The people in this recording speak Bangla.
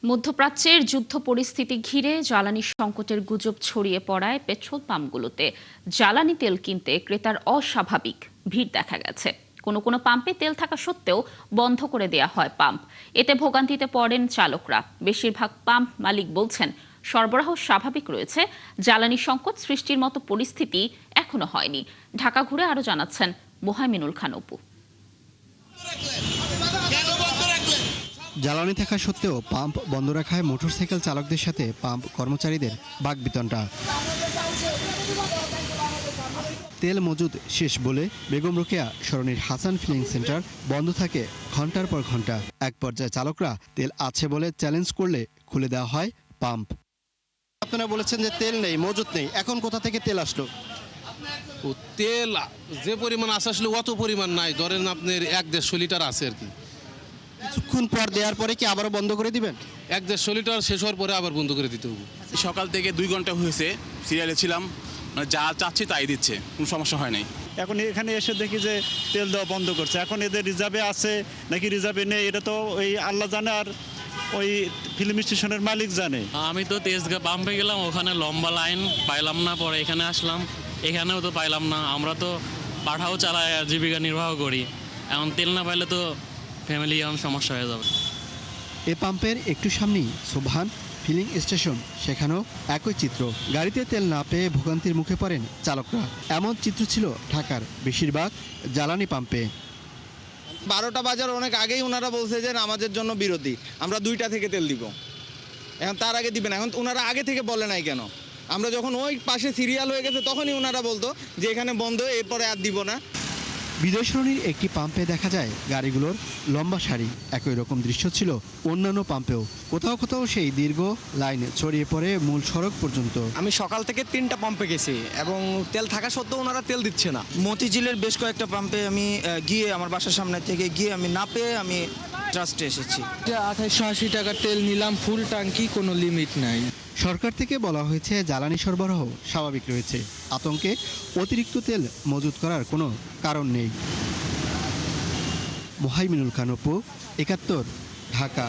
মধ্যপ্রাচ্যের যুদ্ধ পরিস্থিতি ঘিরে জ্বালানি সংকটের গুজব ছড়িয়ে পড়ায় পেট্রোল পাম্পগুলোতে জ্বালানি তেল কিনতে ক্রেতার অস্বাভাবিক ভিড় দেখা গেছে। কোনো কোনো পাম্পে তেল থাকা সত্ত্বেও বন্ধ করে দেয়া হয় পাম্প। এতে ভোগান্তিতে পড়েন চালকরা। বেশিরভাগ পাম্প মালিক বলছেন সরবরাহ স্বাভাবিক রয়েছে, জ্বালানি সংকট সৃষ্টির মতো পরিস্থিতি এখনো হয়নি। ঢাকা ঘুরে আরো জানাচ্ছেন মোহাইমিনুল খান অপু। জ্বালানি থাকা সত্ত্বেও পাম্প বন্ধ রাখায় মোটরসাইকেল চালকদের সাথে পাম্প কর্মচারীদের বাকবিতণ্ডা। তেল মজুদ শেষ বলে বেগম রোকেয়া সরণির হাসান ফিলিং সেন্টার বন্ধ থাকে ঘন্টার পর ঘন্টা। এক পর্যায়ে চালকরা তেল আছে বলে চ্যালেঞ্জ করলে খুলে দেওয়া হয় পাম্প। আপনারা বলেছেন যে তেল নেই, মজুদ নেই, এখন কোথা থেকে তেল আসলো? তেল যে পরিমাণ আসলে অত পরিমাণ নাই, ধরেন আপনার 1-150 লিটার আছে আর কি। কিছুক্ষণ পর দেওয়ার পরে কি আবারও বন্ধ করে দিবেন? 1-150 লিটার শেষ হওয়ার পরে আবার বন্ধ করে দিতে হবে। সকাল থেকে 2 ঘন্টা হয়েছে সিরিয়ালে ছিলাম, মানে যা চাচ্ছি তাই দিচ্ছে, কোনো সমস্যা হয় নাই। এখন এখানে এসে দেখি যে তেল দেওয়া বন্ধ করছে। এখন এদের রিজার্ভে আছে নাকি রিজার্ভে নেই এটা তো ওই আল্লাহ জানে, আর ওই ফিল্ম স্টেশনের মালিক জানে। আমি তো তেজগাঁ পাম্পে গেলাম, ওখানে লম্বা লাইন পাইলাম না, পরে এখানে আসলাম, এখানেও তো পাইলাম না। আমরা তো পাঠাও চালাই, জীবিকা নির্বাহ করি, এখন তেল না পাইলে তো ফ্যামিলি এখন সমস্যা হয়ে যাবে। এ পাম্পের একটু সামনেই সোবহান ফিলিং স্টেশন, সেখানেও একই চিত্র। গাড়িতে তেল না পেয়ে ভোগান্তির মুখে পড়েন চালকরা। এমন চিত্র ছিল ঢাকার বেশিরভাগ জ্বালানি পাম্পে। 12টা বাজার অনেক আগেই ওনারা বলছে যে আমাদের জন্য বিরতি, আমরা 2টা থেকে তেল দিব। এখন তার আগে দিবেন, এখন ওনারা আগে থেকে বলে নাই কেন? আমরা যখন ওই পাশে সিরিয়াল হয়ে গেছে তখনই ওনারা বলতো যে এখানে বন্ধ, এরপরে আর দিব না। বিজয় সরণির একটি পাম্পে দেখা যায় গাড়িগুলোর লম্বা সারি। একই রকম দৃশ্য ছিল অন্যান্য পাম্পেও। কোথাও কোথাও সেই দীর্ঘ লাইন ছড়িয়ে পড়ে মূল সড়ক পর্যন্ত। আমি সকাল থেকে 3টা পাম্পে গেছি এবং তেল থাকা সত্ত্বেও ওনারা তেল দিচ্ছে না। মতিঝিলের বেশ কয়েকটা পাম্পে আমি গিয়ে আমার বাসার সামনে থেকে গিয়ে আমি না পেয়ে আমি ট্রাস্টে এসেছি। 2880 টাকার তেল নিলাম, ফুল ট্যাঙ্কি, কোনো লিমিট নাই। সরকার থেকে বলা হয়েছে জ্বালানি সরবরাহ স্বাভাবিক রয়েছে, আতঙ্কে অতিরিক্ত তেল মজুত করার কোনো কারণ নেই। মোহাইমিনুল খান অপু, 71, ঢাকা।